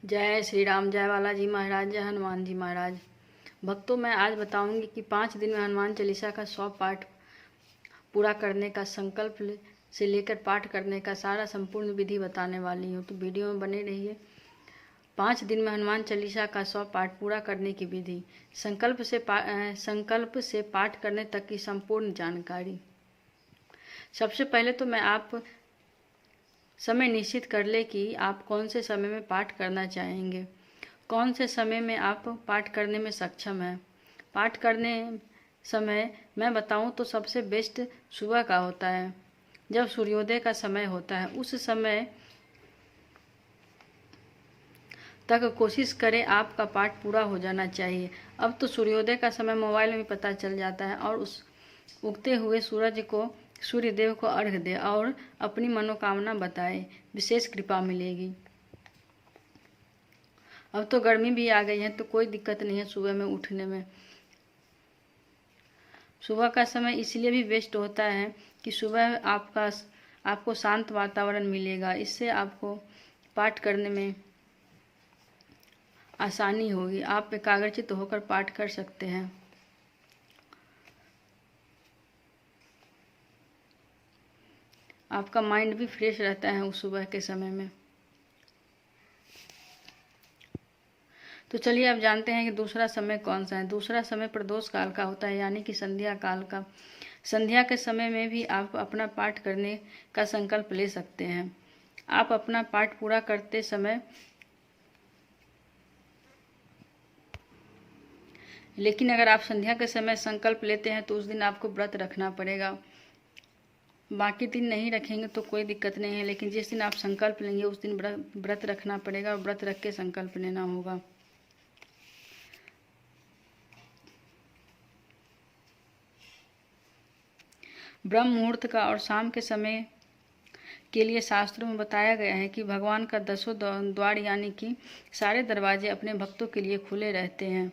जय श्री राम, जय बालाजी महाराज, जय हनुमान जी महाराज। भक्तों, मैं आज बताऊंगी कि 5 दिन में हनुमान चालीसा का 100 पाठ पूरा करने का संकल्प से लेकर पाठ करने का सारा संपूर्ण विधि बताने वाली हूँ, तो वीडियो में बने रहिए। 5 दिन में हनुमान चालीसा का 100 पाठ पूरा करने की विधि, संकल्प से पाठ करने तक की संपूर्ण जानकारी। सबसे पहले तो मैं आप समय निश्चित कर ले कि आप कौन से समय में पाठ करना चाहेंगे, कौन से समय में आप पाठ करने में सक्षम हैं। पाठ करने समय मैं बताऊं तो सबसे बेस्ट सुबह का होता है, जब सूर्योदय का समय होता है। उस समय तक कोशिश करें आपका पाठ पूरा हो जाना चाहिए। अब तो सूर्योदय का समय मोबाइल में पता चल जाता है, और उस उगते हुए सूर्य देव को अर्घ्य दे और अपनी मनोकामना बताए, विशेष कृपा मिलेगी। अब तो गर्मी भी आ गई है, तो कोई दिक्कत नहीं है सुबह में उठने में। सुबह का समय इसलिए भी बेस्ट होता है कि सुबह आपको शांत वातावरण मिलेगा। इससे आपको पाठ करने में आसानी होगी, आप एकाग्रचित्त होकर पाठ कर सकते हैं। आपका माइंड भी फ्रेश रहता है उस सुबह के समय में। तो चलिए अब जानते हैं कि दूसरा समय कौन सा है। दूसरा समय प्रदोष काल का होता है, यानी कि संध्या काल का। संध्या के समय में भी आप अपना पाठ करने का संकल्प ले सकते हैं। आप अपना पाठ पूरा करते समय, लेकिन अगर आप संध्या के समय संकल्प लेते हैं तो उस दिन आपको व्रत रखना पड़ेगा। बाकी दिन नहीं रखेंगे तो कोई दिक्कत नहीं है, लेकिन जिस दिन आप संकल्प लेंगे उस दिन व्रत रखना पड़ेगा, और व्रत रख के संकल्प लेना होगा। ब्रह्म मुहूर्त का और शाम के समय के लिए शास्त्रों में बताया गया है कि भगवान का 10 द्वार यानी कि सारे दरवाजे अपने भक्तों के लिए खुले रहते हैं,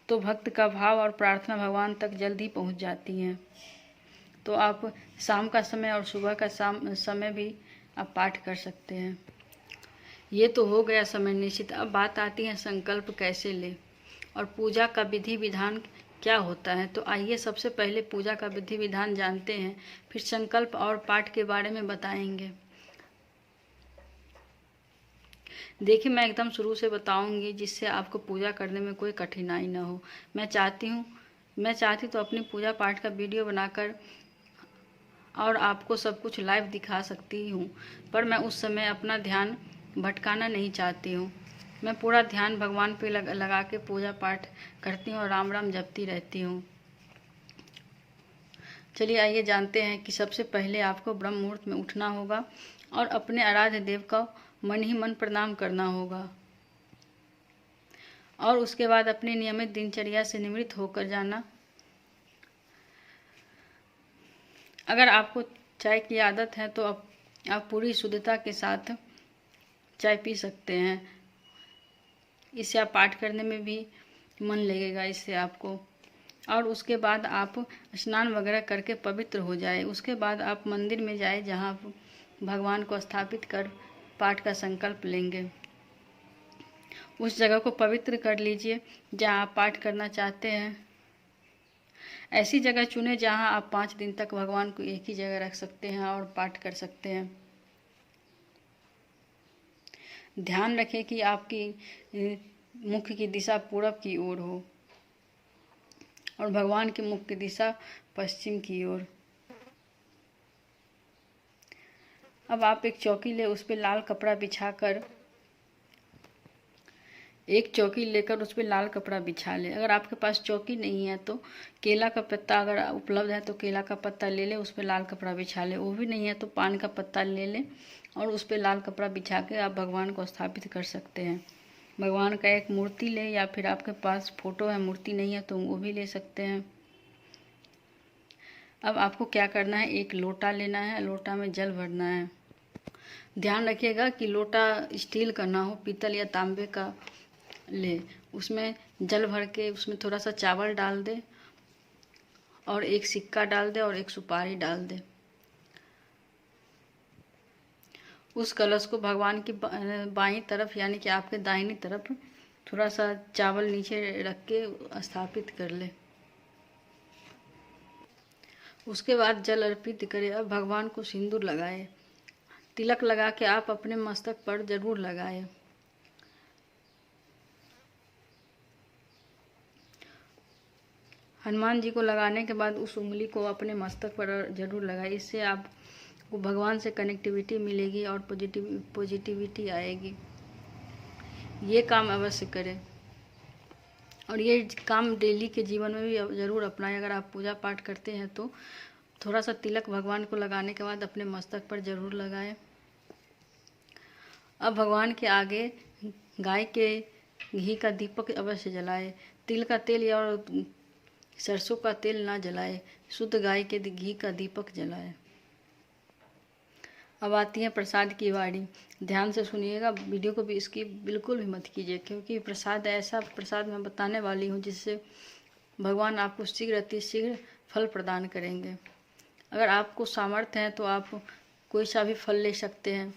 तो भक्त का भाव और प्रार्थना भगवान तक जल्दी पहुंच जाती हैं। तो आप शाम का समय और सुबह का समय भी आप पाठ कर सकते हैं। ये तो हो गया समय निश्चित। अब बात आती है संकल्प कैसे ले और पूजा का विधि विधान क्या होता है। तो आइए सबसे पहले पूजा का विधि विधान जानते हैं, फिर संकल्प और पाठ के बारे में बताएंगे। देखिए, मैं एकदम शुरू से बताऊंगी जिससे आपको पूजा करने में कोई कठिनाई ना हो। मैं चाहती तो अपनी पूजा पाठ का वीडियो बनाकर और आपको सब कुछ लाइव दिखा सकती हूँ, पर मैं उस समय अपना ध्यान भटकाना नहीं चाहती हूँ। मैं पूरा ध्यान भगवान पे लगा के पूजा पाठ करती हूँ और राम राम जपती रहती हूँ। चलिए आइए जानते हैं कि सबसे पहले आपको ब्रह्म मुहूर्त में उठना होगा और अपने आराध्य देव का मन ही मन प्रणाम करना होगा, और उसके बाद अपनी नियमित दिनचर्या से निवृत्त होकर जाना। अगर आपको चाय की आदत है तो आप पूरी शुद्धता के साथ चाय पी सकते हैं। इससे आप पाठ करने में भी मन लगेगा इससे आपको। और उसके बाद आप स्नान वगैरह करके पवित्र हो जाए। उसके बाद आप मंदिर में जाए जहाँ आप भगवान को स्थापित कर पाठ का संकल्प लेंगे। उस जगह को पवित्र कर लीजिए जहाँ आप पाठ करना चाहते हैं। ऐसी जगह चुने जहाँ आप 5 दिन तक भगवान को एक ही जगह रख सकते हैं और पाठ कर सकते हैं। ध्यान रखें कि आपकी मुख की दिशा पूरब की ओर हो और भगवान के मुख की दिशा पश्चिम की ओर। अब आप एक चौकी ले, उस पर लाल कपड़ा बिछाकर उस पर लाल कपड़ा बिछा ले। अगर आपके पास चौकी नहीं है तो केला का पत्ता अगर उपलब्ध है तो केला का पत्ता ले ले, उस पर लाल कपड़ा बिछा ले। वो भी नहीं है तो पान का पत्ता ले ले और उस पर लाल कपड़ा बिछा के आप भगवान को स्थापित कर सकते हैं। भगवान का एक मूर्ति ले, या फिर आपके पास फोटो है, मूर्ति नहीं है तो वो भी ले सकते हैं। अब आपको क्या करना है, एक लोटा लेना है, लोटा में जल भरना है। ध्यान रखिएगा कि लोटा स्टील का ना हो, पीतल या तांबे का ले। उसमें जल भर के उसमें थोड़ा सा चावल डाल दे और एक सिक्का डाल दे और एक सुपारी डाल दे। उस कलश को भगवान की बाईं तरफ यानी कि आपके दाहिनी तरफ थोड़ा सा चावल नीचे रख के स्थापित कर ले। उसके बाद जल अर्पित करें। अब भगवान को सिंदूर लगाए। तिलक लगा के आप अपने मस्तक पर जरूर लगाए। हनुमान जी को लगाने के बाद उस उंगली को अपने मस्तक पर जरूर लगाए। इससे आपको भगवान से कनेक्टिविटी मिलेगी और पॉजिटिविटी आएगी। ये काम अवश्य करें और ये काम डेली के जीवन में भी ज़रूर अपनाएं। अगर आप पूजा पाठ करते हैं तो थोड़ा सा तिलक भगवान को लगाने के बाद अपने मस्तक पर जरूर लगाएं। अब भगवान के आगे गाय के घी का दीपक अवश्य जलाएं। तिल का तेल और सरसों का तेल ना जलाएं, शुद्ध गाय के घी का दीपक जलाएं। अब आती है प्रसाद की बारी। ध्यान से सुनिएगा, वीडियो को भी इसकी बिल्कुल भी मत कीजिए, क्योंकि प्रसाद ऐसा प्रसाद मैं बताने वाली हूँ जिससे भगवान आपको शीघ्र अतिशीघ्र फल प्रदान करेंगे। अगर आपको सामर्थ्य है तो आप कोई सा भी फल ले सकते हैं।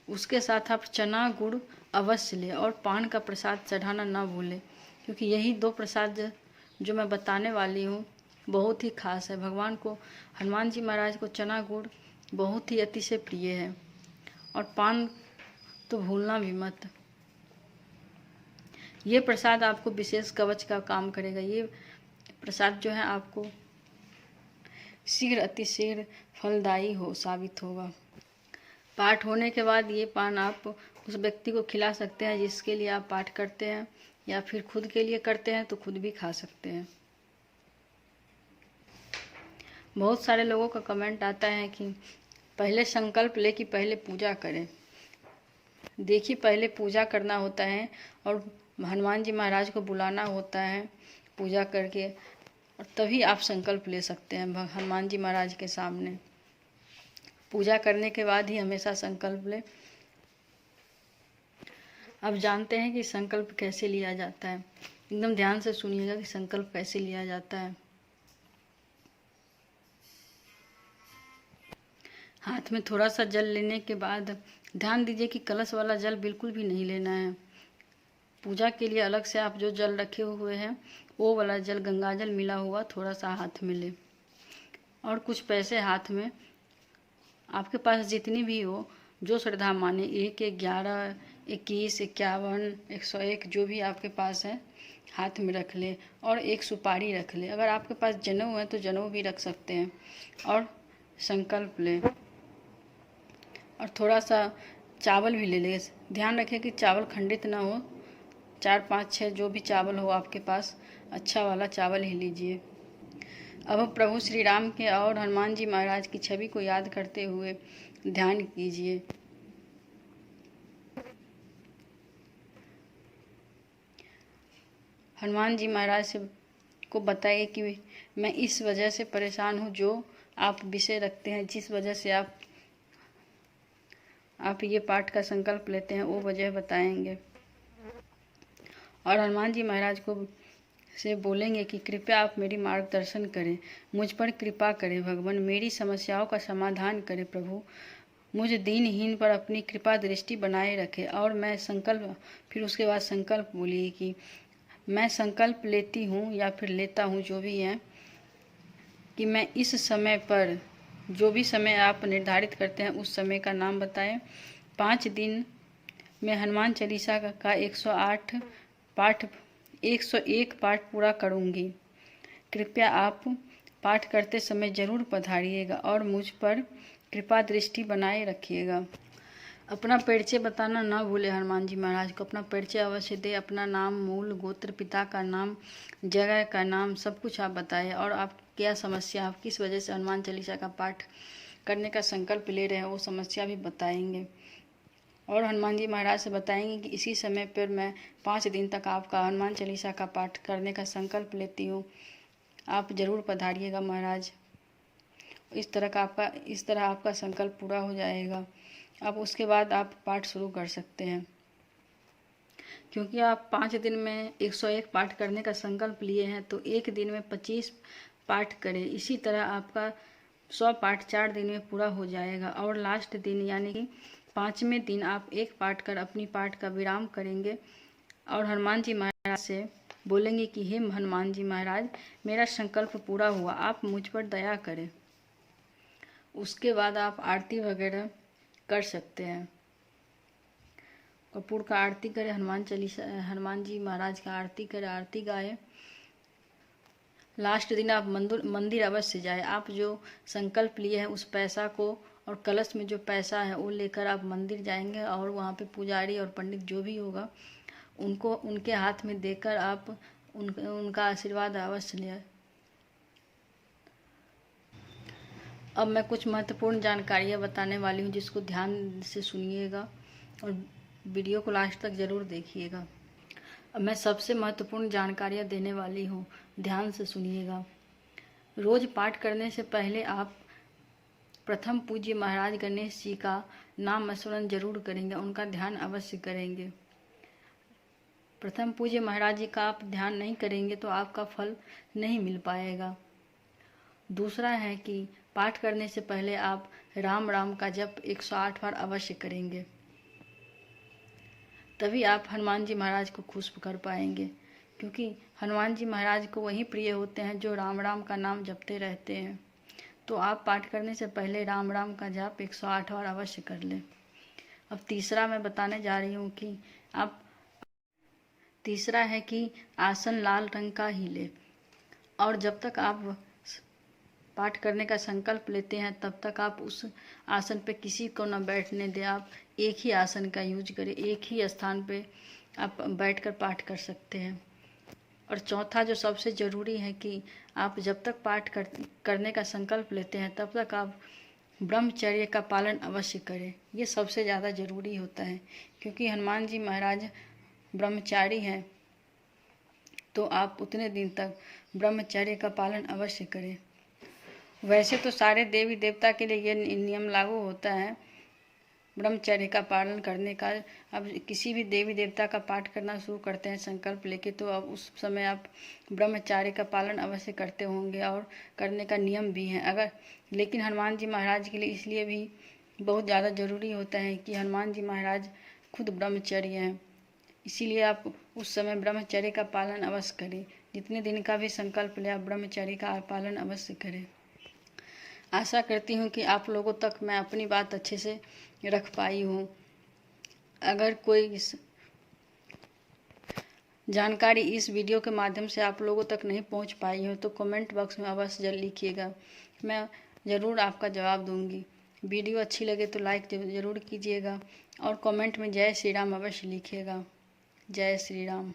उसके साथ आप चना गुड़ अवश्य लें और पान का प्रसाद चढ़ाना ना भूलें, क्योंकि यही दो प्रसाद जो मैं बताने वाली हूँ बहुत ही खास है। भगवान को, हनुमान जी महाराज को चना गुड़ बहुत ही अतिशय प्रिय है और पान तो भूलना भी मत। ये प्रसाद आपको विशेष कवच का काम करेगा। ये प्रसाद जो है आपको शीघ्र अतिशीघ्र फलदायी साबित होगा। पाठ होने के बाद ये पान आप उस व्यक्ति को खिला सकते हैं जिसके लिए आप पाठ करते हैं, या फिर खुद के लिए करते हैं तो खुद भी खा सकते हैं। बहुत सारे लोगों का कमेंट आता है कि पहले संकल्प ले कि पहले पूजा करें। देखिए, पहले पूजा करना होता है और हनुमान जी महाराज को बुलाना होता है पूजा करके, और तभी आप संकल्प ले सकते हैं हनुमान जी महाराज के सामने। पूजा करने के बाद ही हमेशा संकल्प लें। अब जानते हैं कि संकल्प कैसे लिया जाता है। एकदम ध्यान से सुनिएगा कि संकल्प कैसे लिया जाता है। हाथ में थोड़ा सा जल लेने के बाद ध्यान दीजिए कि कलश वाला जल बिल्कुल भी नहीं लेना है। पूजा के लिए अलग से आप जो जल रखे हुए हैं वो वाला जल, गंगा जल मिला हुआ थोड़ा सा हाथ में ले, और कुछ पैसे हाथ में, आपके पास जितनी भी हो, जो श्रद्धा माने, 1, 11, 21, 51, 101 जो भी आपके पास है हाथ में रख ले, और एक सुपारी रख ले। अगर आपके पास जनेऊ है तो जनेऊ भी रख सकते हैं, और संकल्प ले। और थोड़ा सा चावल भी ले ले। ध्यान रखें कि चावल खंडित ना हो। 4, 5, 6 जो भी चावल हो आपके पास, अच्छा वाला चावल ही लीजिए। अब प्रभु श्री राम के और हनुमान जी महाराज की छवि को याद करते हुए ध्यान कीजिए। हनुमान जी महाराज से को बताइए कि मैं इस वजह से परेशान हूँ, जो आप विषय रखते हैं, जिस वजह से आप ये पाठ का संकल्प लेते हैं, वो वजह बताएंगे। और हनुमान जी महाराज को से बोलेंगे कि कृपया आप मेरी मार्गदर्शन करें, मुझ पर कृपा करें भगवान, मेरी समस्याओं का समाधान करें प्रभु, मुझ दीनहीन पर अपनी कृपा दृष्टि बनाए रखें। और मैं संकल्प, फिर उसके बाद संकल्प बोलिए कि मैं संकल्प लेती हूँ या फिर लेता हूँ, जो भी है, कि मैं इस समय पर, जो भी समय आप निर्धारित करते हैं उस समय का नाम बताएं। 5 दिन में हनुमान चालीसा का 101 पाठ पूरा करूँगी। कृपया आप पाठ करते समय जरूर पधारिएगा और मुझ पर कृपा दृष्टि बनाए रखिएगा। अपना परिचय बताना ना भूले हनुमान जी महाराज को। अपना परिचय अवश्य दे। अपना नाम, मूल गोत्र, पिता का नाम, जगह का नाम, सब कुछ आप बताएं, और आप क्या समस्या, आप किस वजह से हनुमान चालीसा का पाठ करने का संकल्प ले रहे हैं वो समस्या भी बताएंगे। और हनुमान जी महाराज से बताएंगे कि इसी समय पर मैं 5 दिन तक आपका हनुमान चालीसा का पाठ करने का संकल्प लेती हूँ, आप ज़रूर पधारिएगा महाराज। इस तरह आपका संकल्प पूरा हो जाएगा। अब उसके बाद आप पाठ शुरू कर सकते हैं, क्योंकि आप 5 दिन में 101 पाठ करने का संकल्प लिए हैं, तो एक दिन में 25 पाठ करें। इसी तरह आपका 100 पाठ 4 दिन में पूरा हो जाएगा। और लास्ट दिन यानी कि 5वें दिन आप एक पाठ कर अपनी पाठ का विराम करेंगे और हनुमान जी महाराज से बोलेंगे कि हे हनुमान जी महाराज, मेरा संकल्प पूरा हुआ, आप मुझ पर दया करें। उसके बाद आप आरती वगैरह कर सकते हैं। कपूर का आरती करें, हनुमान चालीसा, हनुमान जी महाराज का आरती करें, आरती गाए। लास्ट दिन आप मंदिर अवश्य जाए। आप जो संकल्प लिए हैं उस पैसा को और कलश में जो पैसा है वो लेकर आप मंदिर जाएंगे और वहाँ पे पुजारी और पंडित जो भी होगा उनको उनके हाथ में देकर आप उनका आशीर्वाद अवश्य लें। अब मैं कुछ महत्वपूर्ण जानकारियाँ बताने वाली हूँ जिसको ध्यान से सुनिएगा और वीडियो को लास्ट तक ज़रूर देखिएगा। अब मैं सबसे महत्वपूर्ण जानकारियाँ देने वाली हूँ, ध्यान से सुनिएगा। रोज़ पाठ करने से पहले आप प्रथम पूज्य महाराज गणेश जी का नाम स्मरण जरूर करेंगे, उनका ध्यान अवश्य करेंगे। प्रथम पूज्य महाराज जी का आप ध्यान नहीं करेंगे तो आपका फल नहीं मिल पाएगा। दूसरा है कि पाठ करने से पहले आप राम राम का जप 108 बार अवश्य करेंगे, तभी आप हनुमान जी महाराज को खुश कर पाएंगे, क्योंकि हनुमान जी महाराज को वही प्रिय होते हैं जो राम राम का नाम जपते रहते हैं। तो आप पाठ करने से पहले राम राम का जाप 108 बार अवश्य कर लें। अब तीसरा मैं बताने जा रही हूँ कि आप तीसरा है कि आसन लाल रंग का ही ले, और जब तक आप पाठ करने का संकल्प लेते हैं तब तक आप उस आसन पे किसी को न बैठने दें। आप एक ही आसन का यूज करें, एक ही स्थान पे आप बैठकर पाठ कर सकते हैं। और चौथा जो सबसे ज़रूरी है कि आप जब तक पाठ करने का संकल्प लेते हैं तब तक आप ब्रह्मचर्य का पालन अवश्य करें। ये सबसे ज़्यादा ज़रूरी होता है, क्योंकि हनुमान जी महाराज ब्रह्मचारी हैं, तो आप उतने दिन तक ब्रह्मचर्य का पालन अवश्य करें। वैसे तो सारे देवी देवता के लिए ये नियम लागू होता है ब्रह्मचर्य का पालन करने का। अब किसी भी देवी देवता का पाठ करना शुरू करते हैं संकल्प लेके, तो अब उस समय आप ब्रह्मचर्य का पालन अवश्य करते होंगे और करने का नियम भी है। अगर लेकिन हनुमान जी महाराज के लिए इसलिए भी बहुत ज़्यादा ज़रूरी होता है कि हनुमान जी महाराज खुद ब्रह्मचर्य हैं, इसीलिए आप उस समय ब्रह्मचर्य का पालन अवश्य करें। जितने दिन का भी संकल्प ले आप ब्रह्मचर्य का पालन अवश्य करें। आशा करती हूँ कि आप लोगों तक मैं अपनी बात अच्छे से रख पाई हूँ। अगर कोई इस जानकारी इस वीडियो के माध्यम से आप लोगों तक नहीं पहुँच पाई हो तो कमेंट बॉक्स में अवश्य लिखिएगा, मैं ज़रूर आपका जवाब दूंगी। वीडियो अच्छी लगे तो लाइक ज़रूर कीजिएगा और कमेंट में जय श्री राम अवश्य लिखिएगा। जय श्री राम।